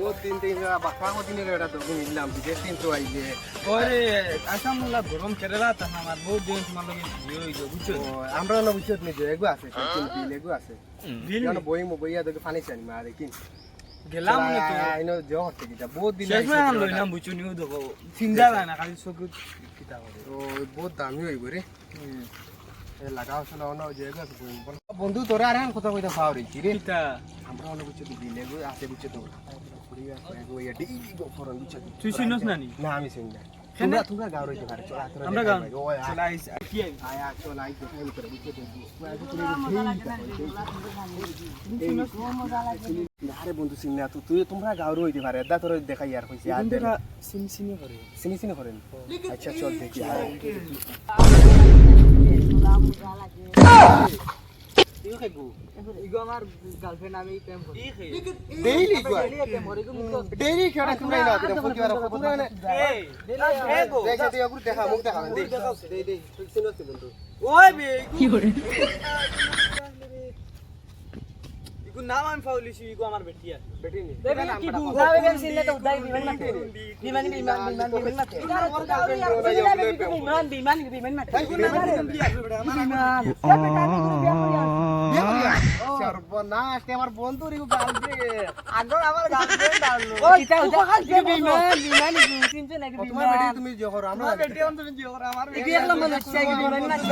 বহুত দিন থেকে বাক্কা দিনের এটা তো নিলাম বিদেশ দিন তো আইলে ওরে আসাম মুলা গরম কেরালা তা আমার বহুত দিন তোমার লগে ভিডিও হইলো বুঝছো আমরা না বুঝছো নি যে এগু আছে বিল এগু আছে বিল না বইয়া দেখে পানি চাই মারে কি গেলাম না তো আইনো জহর থেকে বহুত দিন শেষ না লইলাম বুঝছো নিও দেখো চিন্তা না না খালি চোখ কিতা করে তো বহুত দামি হইব রে লাগাও শোনা না যে এগু আছে বন্ধু তোরা আর কথা কইতা পাও রে কি রে কিতা আমরা না বুঝছো বিল এগু আছে বুঝছো তো তুই চিনস না নি না আমি চিনি না তোমরা গাঁও রইতে পারে চল আমরা গাঁও চল আইস কি আয়া চল আই তো ফাইল করে বুঝছো তো আরে বন্ধু চিনি না তুই তোমরা গাঁও রইতে পারে দা তোর দেখাই আর কইছি আর বন্ধুরা সিনি করে চিনি করেন আচ্ছা চল দেখি ইগো খাইবো ইগো আমার গার্লফ্রেন্ড আমি প্রেম করি ডেইলি ডেইলি খেলা তোমরা না করে ফুকি আর তোমরা না দেখ দে আগুর দেখা মুখ দেখা দে দে চিনস বন্ধু ওই বে কি করে ইগো নাম আমি ফাউলিছি ইগো আমার বেটিয়া বেটি নি বেবি কি বুঝাবে বেন সিনে তো উদাই বিমান মাতে বিমান মাতে বিমান মাতে সর্বনাশ আমার বন্ধুর গার্লফ্রেন্ড আগর আমার গার্লফ্রেন্ড আলো ও কিটা বিমান চিনছ নাকি তোমার বেটি তুমি যে করো আমরা বেটি তুমি জিও করে আমার বিমান মাতে বিমান মাতে